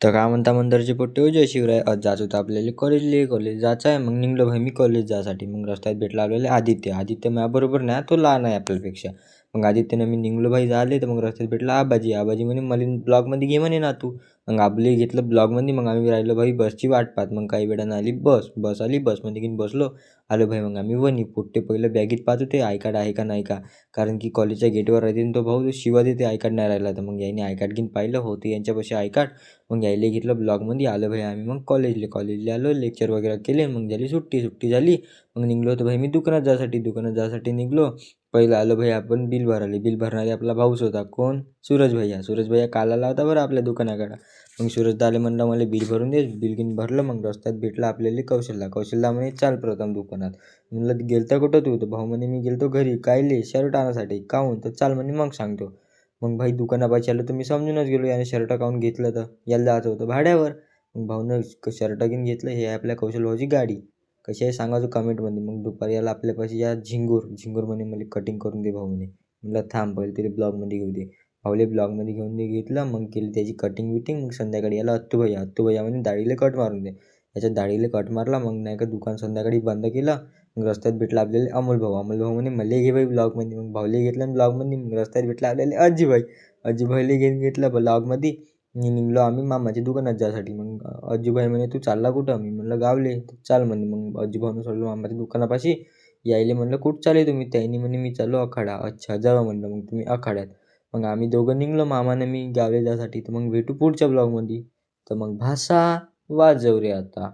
तर काय म्हणता मंदारचे पोट्टे हो जय शिवराय. आज जायचं होतं आपल्याला कॉलेज जायचं आहे. मग निघलो भाई मी कॉलेज जायसाठी. मग रस्त्यात भेटला आपल्याला आदित्य माझ्याबरोबर नाही, तो लहान आहे आपल्यापेक्षा. मग आदित्यनं मी निघलो भाई झाले. तर मग रस्त्यात भेटला आबाजी म्हणे मला ब्लॉगमध्ये घे म्हणे ना तू. मग आपले घेतलं ब्लॉगमध्ये. मग आम्ही राहिलो भाई बसची वाट पाहत. मग काही वेळानं आली बस आली. बसमध्ये घेऊन बसलो. आलो भाई. मग आम्ही वणी पोट्टे पहिलं बॅगेत पाहत होते आय कार्ड आहे का नाही का. कारण की कॉलेजच्या गेटवर राहते तो भाऊ शिवा देते आय कार्ड नाही राहिला. तर मग याने आय कार्ड घेऊन पाहिलं होतं यांच्यापाशी आय कार्ड. मग यायला घेतलं ब्लॉगमध्ये. आलं भाई आम्ही मग कॉलेजला आलो. लेक्चर वगैरे केले. मग झाली सुट्टी झाली. मग निघलो होतो भाई मी दुकानात जायसाठी निघलो. पहिलं आलो भाई आपण बिल भरणारे आपला भाऊच होता. कोण? सूरज भैया काल आला होता बरं आपल्या दुकानाकडं. मग सूरज आले म्हणलं मला बिल भरून दे. बिल घेऊन भरलं. मग रस्त्यात भेटला आपल्याला कौशल्ला म्हणे चाल प्रथम दुकानात. म्हणलं गेलता कुठं तू? तर भाऊ म्हणे मी गेलतो घरी कायले शर्ट आणण्यासाठी. काहून? तर चाल म्हणे मग सांगतो. मग भाई दुकानापाशी आलो तर मी समजूनच गेलो याने शर्ट काहून घेतलं. तर याला जायचं होतं भाड्यावर. मग भाऊनं शर्ट घेऊन घेतलं. हे आहे आपल्या कौशल भाऊची गाडी. कशी आहे सांगायचं कमेंटमध्ये. मग दुपारी याला आपल्यापाशी या झिंगूर म्हणे मला कटिंग करून दे भाऊ म्हणे. म्हणलं थांब पहिले तिथे ब्लॉगमध्ये घेऊ दे. भाऊले ब्लॉगमध्ये घेतलं. मग केली त्याची कटिंग बिटिंग. मग संध्याकाळी याला अत्तू भैया म्हणे दाढीला कट मारून दे. याच्या दाढीला कट मारला. मग नाही का दुकान संध्याकाळी बंद केलं. मग रस्त्यात भेटला आपल्याला अमोल भाऊ म्हणे मला घे भाई ब्लॉगमध्ये. मग भाऊले घेतलं ब्लॉगमध्ये. मग रस्त्यात भेटला आपल्याला अज्जूभाईला घेतलं ब्लॉगमध्ये. निघलो आम्ही मामाच्या दुकानात जायसाठी. मग अज्जूभाई म्हणे तू चालला कुठं? मी म्हणलं गावले. तर चाल म्हणे. मग अज्जूभाऊनं सोडलं मामाच्या दुकानापाशी. यायले म्हणलं कुठं चालले तुम्ही? त्यांनी म्हणे मी चाललो आखाडा. अच्छा जावा म्हणलं मग तुम्ही आखाड्यात. मग आम्ही दोघं निघलो मामाने मी गावले जायसाठी. तर मग भेटू पुढच्या ब्लॉगमध्ये. तर मग भाषा वाजव रे आता.